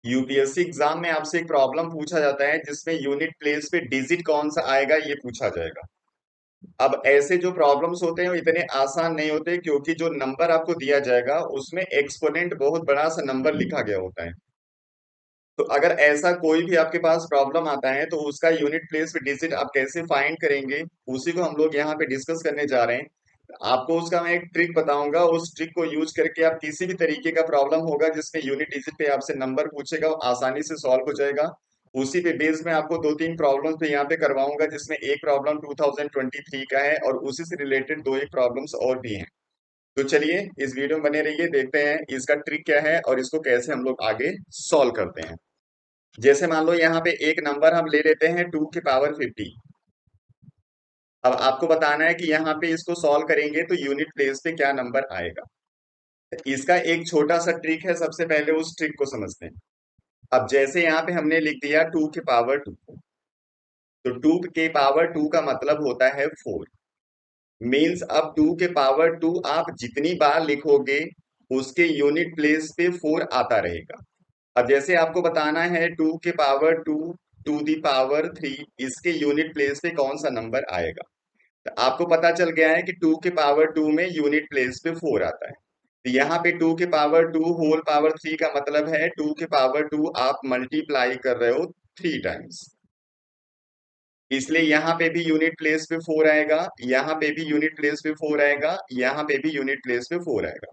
UPSC exam में आपसे एक प्रॉब्लम पूछा जाता है जिसमें यूनिट प्लेस पे डिजिट कौन सा आएगा ये पूछा जाएगा। अब ऐसे जो प्रॉब्लम्स होते हैं वो इतने आसान नहीं होते क्योंकि जो नंबर आपको दिया जाएगा उसमें एक्सपोनेंट बहुत बड़ा सा नंबर लिखा गया होता है। तो अगर ऐसा कोई भी आपके पास प्रॉब्लम आता है तो उसका यूनिट प्लेस पे डिजिट आप कैसे फाइंड करेंगे, उसी को हम लोग यहाँ पे डिस्कस करने जा रहे हैं। आपको उसका मैं एक ट्रिक बताऊंगा, उस ट्रिक को यूज करके आप किसी भी तरीके का प्रॉब्लम होगा जिसमें यूनिट डिजिट पे आपसे नंबर पूछेगा वो आसानी से सॉल्व हो जाएगा। उसी पे बेस में आपको दो तीन प्रॉब्लम्स पे यहाँ पे करवाऊंगा जिसमें एक प्रॉब्लम 2023 का है और उसी से रिलेटेड दो एक प्रॉब्लम्स और भी हैं। तो चलिए इस वीडियो में बने रहिए, देखते हैं इसका ट्रिक क्या है और इसको कैसे हम लोग आगे सॉल्व करते हैं। जैसे मान लो यहाँ पे एक नंबर हम ले लेते हैं 2 की पावर 50। अब आपको बताना है कि यहाँ पे इसको सॉल्व करेंगे तो यूनिट प्लेस पे क्या नंबर आएगा। तो इसका एक छोटा सा ट्रिक है, सबसे पहले उस ट्रिक को समझते हैं। अब जैसे यहाँ पे हमने लिख दिया 2 की पावर 2, तो 2 की पावर 2 का मतलब होता है 4। मीन्स अब 2 की पावर 2 आप जितनी बार लिखोगे उसके यूनिट प्लेस पे 4 आता रहेगा। अब जैसे आपको बताना है 2 की पावर 2 टू दी पावर 3, इसके यूनिट प्लेस पे कौन सा नंबर आएगा। तो आपको पता चल गया है कि 2 की पावर 2 में यूनिट प्लेस पे 4 आता है। तो यहाँ पे 2 की पावर 2 होल पावर 3 का मतलब है 2 की पावर 2 आप मल्टीप्लाई कर रहे हो 3 टाइम्स। इसलिए यहाँ पे भी यूनिट प्लेस पे 4 आएगा, यहाँ पे भी यूनिट प्लेस पे 4 आएगा, यहाँ पे भी यूनिट प्लेस पे 4 आएगा।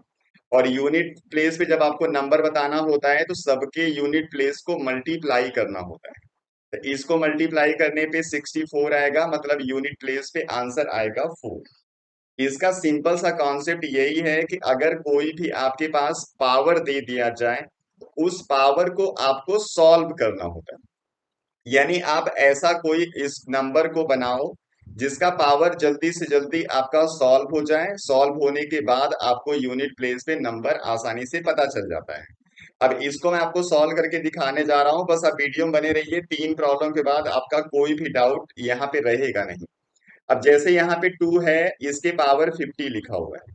और यूनिट प्लेस पे जब आपको नंबर बताना होता है तो सबके यूनिट प्लेस को मल्टीप्लाई करना होता है। तो इसको मल्टीप्लाई करने पे 64 आएगा, मतलब यूनिट प्लेस पे आंसर आएगा 4। इसका सिंपल सा कॉन्सेप्ट यही है कि अगर कोई भी आपके पास पावर दे दिया जाए तो उस पावर को आपको सॉल्व करना होता है। यानी आप ऐसा कोई इस नंबर को बनाओ जिसका पावर जल्दी से जल्दी आपका सॉल्व हो जाए, सॉल्व होने के बाद आपको यूनिट प्लेस पे नंबर आसानी से पता चल जाता है। अब इसको मैं आपको सॉल्व करके दिखाने जा रहा हूं, बस आप वीडियो में बने रहिए। 3 प्रॉब्लम के बाद आपका कोई भी डाउट यहाँ पे रहेगा नहीं। अब जैसे यहाँ पे 2 है, इसके पावर 50 लिखा हुआ है।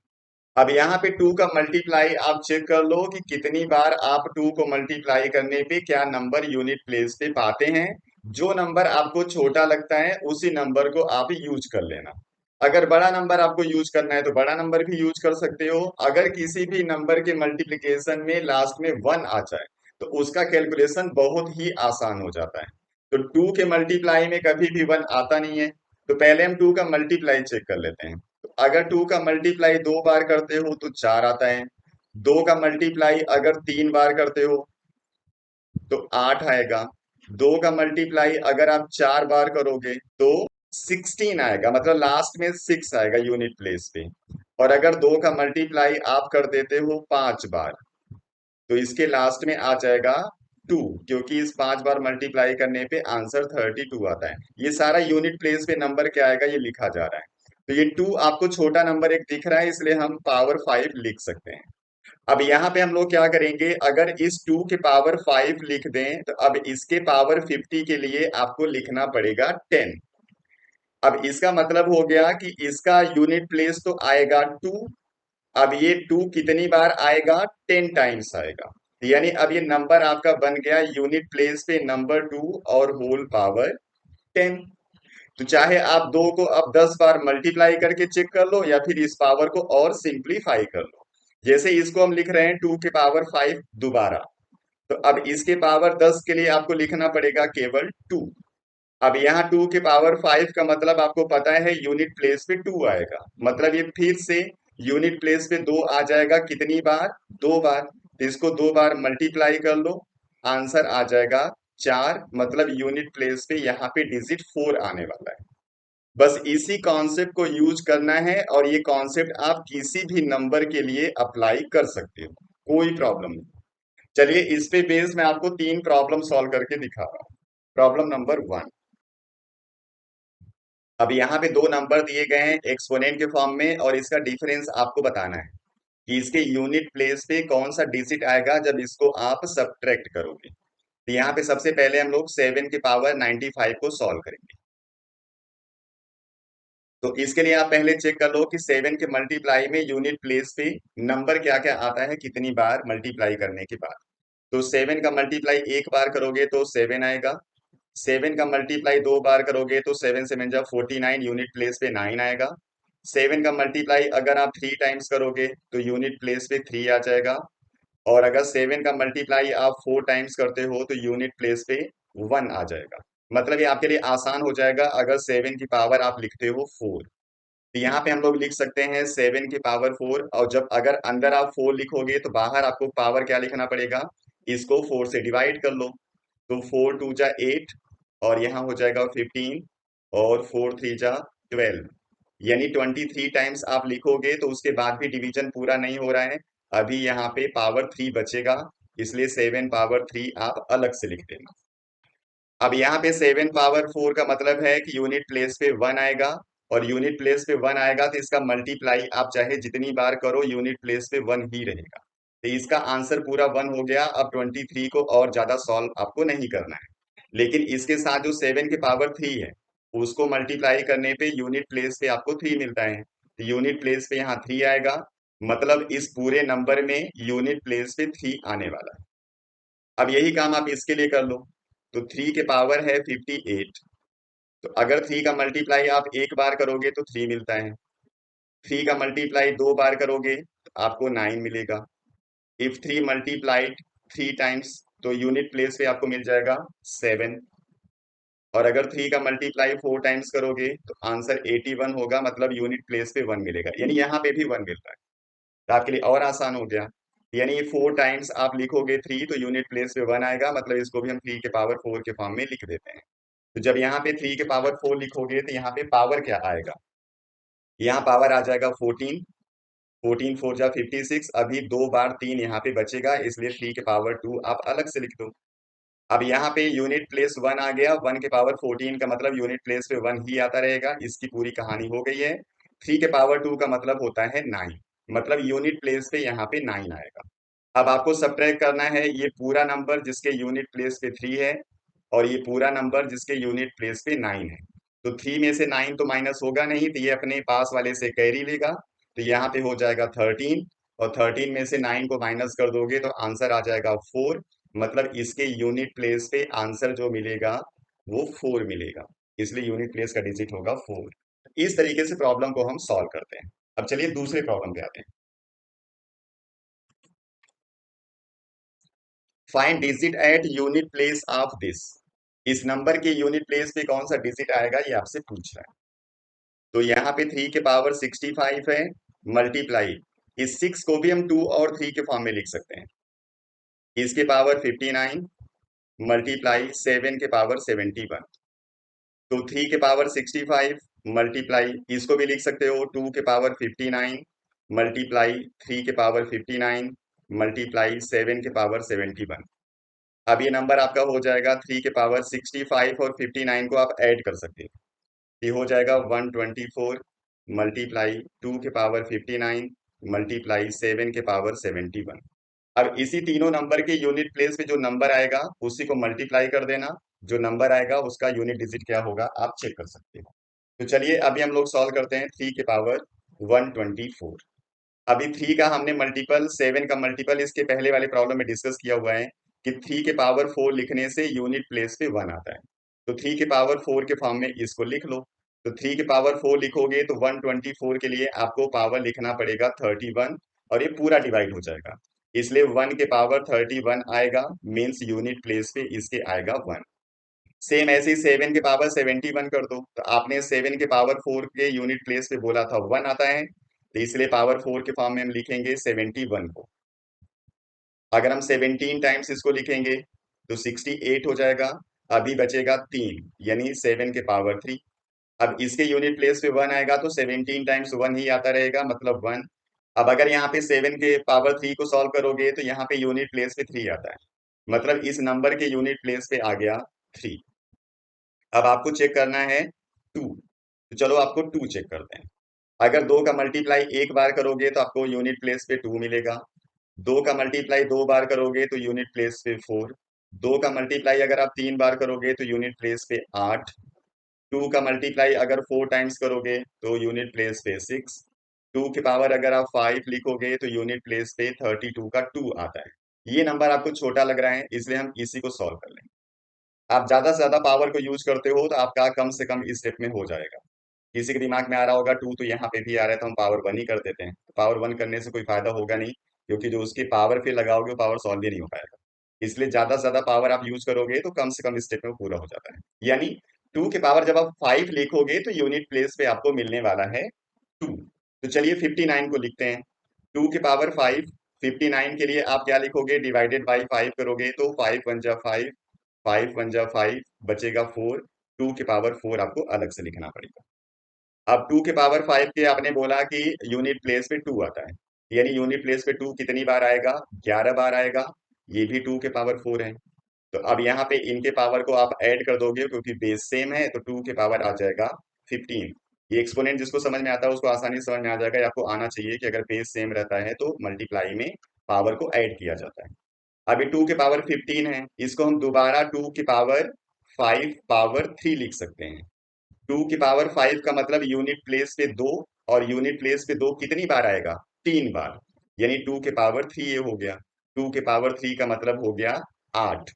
अब यहाँ पे 2 का मल्टीप्लाई आप चेक कर लो कि कितनी बार आप 2 को मल्टीप्लाई करने पे क्या नंबर यूनिट प्लेस पे पाते हैं। जो नंबर आपको छोटा लगता है उसी नंबर को आप यूज कर लेना। अगर बड़ा नंबर आपको यूज करना है तो बड़ा नंबर भी यूज कर सकते हो। अगर किसी भी नंबर के मल्टीप्लिकेशन में लास्ट में 1 आ जाए तो उसका कैलकुलेशन बहुत ही आसान हो जाता है। तो 2 के मल्टीप्लाई में कभी भी 1 आता नहीं है। तो पहले हम 2 का मल्टीप्लाई चेक कर लेते हैं। तो अगर 2 का मल्टीप्लाई 2 बार करते हो तो 4 आता है। 2 का मल्टीप्लाई अगर 3 बार करते हो तो 8 आएगा। 2 का मल्टीप्लाई अगर आप 4 बार करोगे तो 16 आएगा, मतलब लास्ट में 6 आएगा यूनिट प्लेस पे। और अगर 2 का मल्टीप्लाई आप कर देते हो 5 बार तो इसके लास्ट में आ जाएगा 2, क्योंकि इस 5 बार मल्टीप्लाई करने पे आंसर 32 आता है। ये सारा यूनिट प्लेस पे नंबर क्या आएगा ये लिखा जा रहा है। तो ये 2 आपको छोटा नंबर एक दिख रहा है इसलिए हम पावर 5 लिख सकते हैं। अब यहाँ पे हम लोग क्या करेंगे, अगर इस 2 के पावर 5 लिख दें तो अब इसके पावर 50 के लिए आपको लिखना पड़ेगा 10। अब इसका मतलब हो गया कि इसका यूनिट प्लेस तो आएगा 2। अब ये 2 कितनी बार आएगा, 10 टाइम्स आएगा। यानी अब ये नंबर आपका बन गया यूनिट प्लेस पे नंबर 2 और होल पावर 10। तो चाहे आप 2 को अब 10 बार मल्टीप्लाई करके चेक कर लो या फिर इस पावर को और सिंप्लीफाई कर लो। जैसे इसको हम लिख रहे हैं 2 के पावर 5 दोबारा, तो अब इसके पावर 10 के लिए आपको लिखना पड़ेगा केवल 2। अब यहाँ 2 के पावर 5 का मतलब आपको पता है यूनिट प्लेस पे 2 आएगा, मतलब ये फिर से यूनिट प्लेस पे 2 आ जाएगा। कितनी बार, 2 बार। तो इसको 2 बार मल्टीप्लाई कर लो, आंसर आ जाएगा 4, मतलब यूनिट प्लेस पे यहाँ पे डिजिट 4 आने वाला है। बस इसी कॉन्सेप्ट को यूज करना है और ये कॉन्सेप्ट आप किसी भी नंबर के लिए अप्लाई कर सकते हो, कोई प्रॉब्लम नहीं। चलिए इस पे बेस मैं आपको 3 प्रॉब्लम सॉल्व करके दिखा रहा हूँ। Problem number 1। अब यहाँ पे दो नंबर दिए गए हैं एक्सपोनेंट के फॉर्म में और इसका डिफरेंस आपको बताना है कि इसके यूनिट प्लेस पे कौन सा डिजिट आएगा जब इसको आप सब्ट्रैक्ट करोगे। तो यहाँ पे सबसे पहले हम लोग 7 के पावर 95 को सॉल्व करेंगे। तो इसके लिए आप पहले चेक कर लो कि 7 के मल्टीप्लाई में यूनिट प्लेस पे नंबर क्या क्या आता है कितनी बार मल्टीप्लाई करने के बाद। तो 7 का मल्टीप्लाई एक बार करोगे तो 7 आएगा। 7 का मल्टीप्लाई दो बार करोगे तो 7 जा 49, यूनिट प्लेस पे 9 आएगा। 7 का मल्टीप्लाई अगर आप 3 टाइम्स करोगे तो यूनिट प्लेस पे 3 आ जाएगा। और अगर 7 का मल्टीप्लाई आप 4 टाइम्स करते हो तो यूनिट प्लेस पे 1 आ जाएगा। मतलब ये आपके लिए आसान हो जाएगा अगर 7 की पावर आप लिखते हो 4। तो यहाँ पे हम लोग लिख सकते हैं 7 की पावर 4, और जब अगर अंदर आप 4 लिखोगे तो बाहर आपको पावर क्या लिखना पड़ेगा, इसको 4 से डिवाइड कर लो। तो 4 2 जा 8, और यहाँ हो जाएगा 15, और 4 3 जा 12, यानी 23 टाइम्स आप लिखोगे तो उसके बाद भी डिवीजन पूरा नहीं हो रहा है। अभी यहाँ पे पावर 3 बचेगा, इसलिए 7 पावर 3 आप अलग से लिख देना। अब यहाँ पे 7 पावर 4 का मतलब है कि यूनिट प्लेस पे 1 आएगा, और यूनिट प्लेस पे 1 आएगा तो इसका मल्टीप्लाई आप चाहे जितनी बार करो यूनिट प्लेस पे 1 ही रहेगा। तो इसका आंसर पूरा 1 हो गया। अब 23 को और ज्यादा सॉल्व आपको नहीं करना है, लेकिन इसके साथ जो 7 के पावर 3 है उसको मल्टीप्लाई करने पे यूनिट प्लेस पे आपको 3 मिलता है, तो यूनिट प्लेस पे यहाँ 3 आएगा। मतलब इस पूरे नंबर में यूनिट प्लेस पे 3 आने वाला है। अब यही काम आप इसके लिए कर लो। तो 3 के पावर है 58, तो अगर 3 का मल्टीप्लाई आप एक बार करोगे तो 3 मिलता है। 3 का मल्टीप्लाई दो बार करोगे तो आपको 9 मिलेगा। इफ 3 मल्टीप्लाइड 3 टाइम्स तो यूनिट प्लेस पे आपको मिल जाएगा 7। और अगर 3 का मल्टीप्लाई 4 टाइम्स करोगे तो आंसर 81 होगा, मतलब यूनिट प्लेस पे 1 मिलेगा, यानी यहाँ पे भी 1 मिलता है। तो आपके लिए और आसान हो गया। यानी 4 टाइम्स आप लिखोगे 3 तो यूनिट प्लेस पे 1 आएगा, मतलब इसको भी हम 3 के पावर 4 के फॉर्म में लिख देते हैं। तो जब यहाँ पे 3 के पावर 4 लिखोगे तो यहाँ पे पावर क्या आएगा, यहाँ पावर आ जाएगा 14। 14 4 जा 56, अभी दो बार 3 यहाँ पे बचेगा, इसलिए 3 के पावर 2 आप अलग से लिख दो। अब यहाँ पे यूनिट प्लेस 1 आ गया, 1 के पावर 14 का मतलब यूनिट प्लेस पे 1 ही आता रहेगा, इसकी पूरी कहानी हो गई है। 3 के पावर 2 का मतलब होता है 9, मतलब यूनिट प्लेस पे यहाँ पे 9 आएगा। अब आपको सब्ट्रैक्ट करना है ये पूरा नंबर जिसके यूनिट प्लेस पे 3 है, और ये पूरा नंबर जिसके यूनिट प्लेस पे 9 है। तो 3 में से 9 तो माइनस होगा नहीं, तो ये अपने पास वाले से कैरी लेगा, तो यहाँ पे हो जाएगा 13, और 13 में से 9 को माइनस कर दोगे तो आंसर आ जाएगा 4। मतलब इसके यूनिट प्लेस पे आंसर जो मिलेगा वो 4 मिलेगा, इसलिए यूनिट प्लेस का डिजिट होगा 4। इस तरीके से प्रॉब्लम को हम सॉल्व करते हैं। अब चलिए दूसरे प्रॉब्लम पे आते हैं। Find digit at unit place of this. इस नंबर के यूनिट प्लेस पे कौन सा डिजिट आएगा ये आपसे पूछ रहा है। तो यहाँ पे 3 के पावर 65 है, मल्टीप्लाई इस 6 को भी हम 2 और 3 के फॉर्म में लिख सकते हैं, इसके पावर 59 मल्टीप्लाई 7 के पावर 71। तो 3 के पावर 65 मल्टीप्लाई इसको भी लिख सकते हो 2 के पावर 59 मल्टीप्लाई 3 के पावर 59 मल्टीप्लाई 7 के पावर 71। अब ये नंबर आपका हो जाएगा 3 के पावर 65 और 59 को आप ऐड कर सकते हैं, ये हो जाएगा 124 मल्टीप्लाई 2 के पावर 59 मल्टीप्लाई 7 के पावर 71। अब इसी तीनों नंबर के यूनिट प्लेस पे जो नंबर आएगा उसी को मल्टीप्लाई कर देना, जो नंबर आएगा उसका यूनिट डिजिट क्या होगा आप चेक कर सकते हो। तो चलिए अभी हम लोग सॉल्व करते हैं 3 के पावर 124। अभी 3 का हमने मल्टीपल 7 का मल्टीपल इसके पहले वाले प्रॉब्लम में डिस्कस किया हुआ है कि 3 के पावर 4 लिखने से यूनिट प्लेस पे 1 आता है। तो 3 के पावर 4 के फॉर्म में इसको लिख लो। तो 3 के पावर 4 लिखोगे तो 124 के लिए आपको पावर लिखना पड़ेगा 31, और ये पूरा डिवाइड हो जाएगा, इसलिए 1 के पावर 31 आएगा, मीन्स यूनिट प्लेस पे इसके आएगा 1। सेम ऐसे ही 7 के पावर 71 कर दो, तो आपने 7 के पावर 4 के यूनिट प्लेस पे बोला था 1 आता है, तो इसलिए पावर 4 के फॉर्म में हम लिखेंगे 71 को। अगर हम 17 टाइम्स इसको लिखेंगे तो 68 हो जाएगा। अभी बचेगा 3, यानी 7 के पावर 3। अब इसके यूनिट प्लेस पे 1 आएगा तो 17 टाइम्स 1 ही आता रहेगा, मतलब 1। अब अगर यहाँ पे 7 के पावर 3 को सॉल्व करोगे तो यहाँ पे यूनिट प्लेस पे 3 आता है, मतलब इस नंबर के यूनिट प्लेस पे आ गया 3। अब आपको चेक करना है 2, तो चलो आपको 2 चेक करते हैं। अगर 2 का मल्टीप्लाई एक बार करोगे तो आपको यूनिट प्लेस पे 2 मिलेगा। 2 का मल्टीप्लाई दो बार करोगे तो यूनिट प्लेस पे 4। 2 का मल्टीप्लाई अगर आप 3 बार करोगे तो यूनिट प्लेस पे 8। 2 का मल्टीप्लाई अगर 4 टाइम्स करोगे तो यूनिट प्लेस पे 6। 2 के पावर अगर आप 5 लिखोगे तो यूनिट प्लेस पे 32 का 2 आता है। ये नंबर आपको छोटा लग रहा है, इसलिए हम इसी को सॉल्व कर लेंगे। आप ज्यादा से ज्यादा पावर को यूज करते हो तो आपका कम से कम इस स्टेप में हो जाएगा। किसी के दिमाग में आ रहा होगा टू, तो यहाँ पे भी आ रहा है, तो हम पावर वन ही कर देते हैं। तो पावर वन करने से कोई फायदा होगा नहीं, क्योंकि जो उसकी पावर पे लगाओगे वो पावर सॉल्व ही नहीं हो पाएगा। इसलिए ज्यादा से ज्यादा पावर आप यूज करोगे तो कम से कम स्टेप में पूरा हो जाता है। यानी टू के पावर जब आप फाइव लिखोगे तो यूनिट प्लेस पे आपको मिलने वाला है टू। तो चलिए 59 को लिखते हैं। टू के पावर फाइव, 59 के लिए आप क्या लिखोगे, डिवाइडेड बाई फाइव करोगे तो फाइव वन जा फाइव, फाइव वन जा फाइव, बचेगा फोर। टू के पावर फोर आपको अलग से लिखना पड़ेगा। अब टू के पावर फाइव के आपने बोला कि यूनिट प्लेस पे टू आता है, यानी यूनिट प्लेस पे टू कितनी बार आएगा, 11 बार आएगा। ये भी टू के पावर फोर है। तो अब यहाँ पे इनके पावर को आप ऐड कर दोगे, क्योंकि बेस सेम है, तो टू के पावर आ जाएगा 15। ये एक्सपोनेंट जिसको समझ में आता है उसको आसानी से समझ में आ जाएगा। ये आपको आना चाहिए कि अगर बेस सेम रहता है तो मल्टीप्लाई में पावर को ऐड किया जाता है। अभी टू के पावर 15 है, इसको हम दोबारा टू की पावर फाइव पावर थ्री लिख सकते हैं। टू की पावर फाइव का मतलब यूनिट प्लेस पे दो, और यूनिट प्लेस पे दो कितनी बार आएगा, तीन बार। यानी टू के पावर थ्री ये हो गया। टू के पावर थ्री का मतलब हो गया आठ।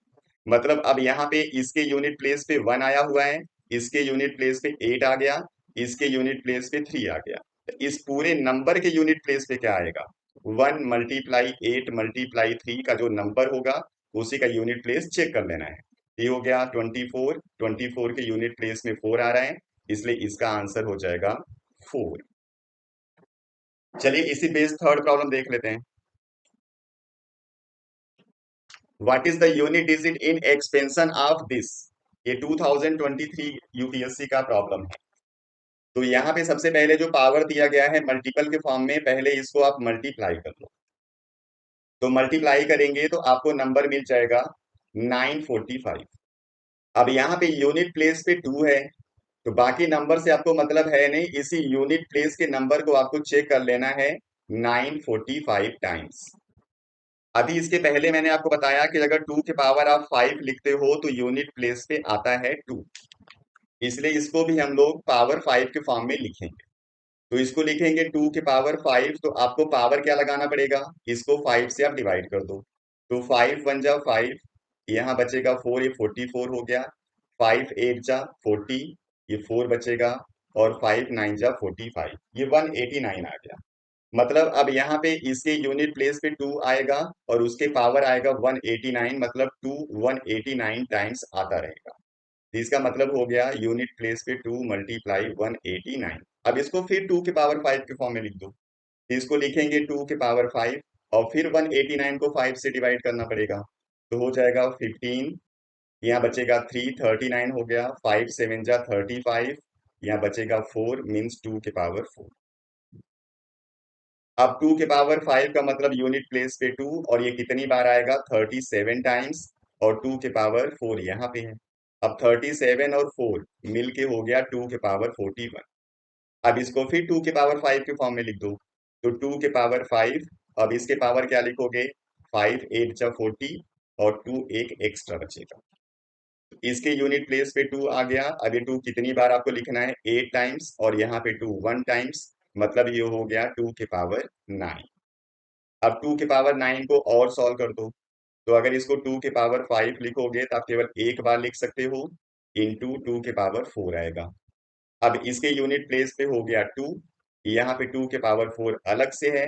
मतलब अब यहाँ पे इसके यूनिट प्लेस पे वन आया हुआ है, इसके यूनिट प्लेस पे एट आ गया, इसके यूनिट प्लेस पे थ्री आ गया। तो इस पूरे नंबर के यूनिट प्लेस पे क्या आएगा, one multiply eight multiply three का जो नंबर होगा उसी का यूनिट प्लेस चेक कर लेना है। ये हो गया 24, 24 के यूनिट प्लेस में फोर आ रहा है, इसलिए इसका आंसर हो जाएगा फोर। चलिए इसी बेस थर्ड प्रॉब्लम देख लेते हैं। What is the unit digit in expansion of this. ये 2023 यूपीएससी का प्रॉब्लम है। तो यहाँ पे सबसे पहले जो पावर दिया गया है मल्टीपल के फॉर्म में, पहले इसको आप मल्टीप्लाई कर लो। तो मल्टीप्लाई करेंगे तो आपको नंबर मिल जाएगा 945। अब यहाँ पे यूनिट प्लेस पे टू है, तो बाकी नंबर से आपको मतलब है नहीं, इसी यूनिट प्लेस के नंबर को आपको चेक कर लेना है 945 टाइम्स। अभी इसके पहले मैंने आपको बताया कि अगर टू के पावर आप फाइव लिखते हो तो यूनिट प्लेस पे आता है टू, इसलिए इसको भी हम लोग पावर फाइव के फॉर्म में लिखेंगे। तो इसको लिखेंगे टू के पावर फाइव, तो आपको पावर क्या लगाना पड़ेगा, इसको फाइव से आप डिवाइड कर दो। तो फाइव वन जा फाइव, यहाँ बचेगा फोर, ये 44 हो गया। फाइव एट जा 40, ये फोर बचेगा। और फाइव नाइन जा 45, ये 189 आ गया। मतलब अब यहाँ पे इसके यूनिट प्लेस पे टू आएगा और उसके पावर आएगा 189, मतलब टू 189 टाइम्स आता रहेगा। तो इसका मतलब हो गया यूनिट प्लेस पे टू मल्टीप्लाई 189। अब इसको फिर टू के पावर फाइव के फॉर्म में लिख दो। तो इसको लिखेंगे टू के पावर फाइव, और फिर 189 को फाइव से डिवाइड करना पड़ेगा। तो हो जाएगा 15, यहाँ बचेगा थ्री, 39 हो गया। फाइव सेवन जा 35, यहाँ बचेगा फोर, मीन्स टू के पावर फोर। अब टू के पावर फाइव का मतलब यूनिट प्लेस पे टू, और ये कितनी बार आएगा, 37 टाइम्स। और टू के पावर फोर यहाँ पे है। अब 37 और फोर मिल के हो गया टू के पावर 41। अब इसको फिर टू के पावर फाइव के फॉर्म में लिख दो। तो टू के पावर फाइव, अब इसके पावर क्या लिखोगे, फाइव एट जा 40, और टू एक एक्स्ट्रा बचेगा। इसके यूनिट प्लेस पे टू आ गया। अब ये टू कितनी बार आपको लिखना है, एट टाइम्स, और यहाँ पे टू वन टाइम्स, मतलब ये हो गया टू के पावर नाइन। अब टू के पावर नाइन को और सॉल्व कर दो। तो अगर इसको टू के पावर फाइव लिखोगे तो आप केवल एक बार लिख सकते हो, इंटू टू के पावर फोर आएगा। अब इसके यूनिट प्लेस पे हो गया टू, यहाँ पे टू के पावर फोर अलग से है,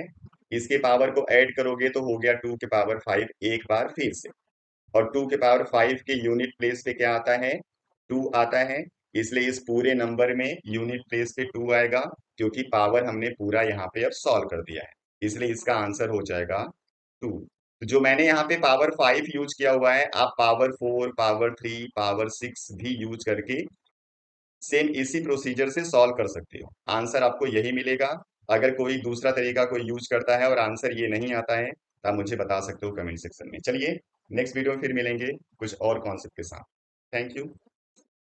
इसके पावर को ऐड करोगे तो हो गया टू के पावर फाइव एक बार फिर से। और टू के पावर फाइव के यूनिट प्लेस पे क्या आता है, टू आता है, इसलिए इस पूरे नंबर में यूनिट प्लेस पे टू आएगा, क्योंकि पावर हमने पूरा यहाँ पे अब सॉल्व कर दिया है, इसलिए इसका आंसर हो जाएगा टू। तो जो मैंने यहाँ पे पावर फाइव यूज किया हुआ है, आप power four, power three, power six भी यूज करके सेम इसी प्रोसीजर से सॉल्व कर सकते हो, आंसर आपको यही मिलेगा। अगर कोई दूसरा तरीका कोई यूज करता है और आंसर ये नहीं आता है तो आप मुझे बता सकते हो कमेंट सेक्शन में। चलिए नेक्स्ट वीडियो में फिर मिलेंगे कुछ और कॉन्सेप्ट के साथ। Thank you.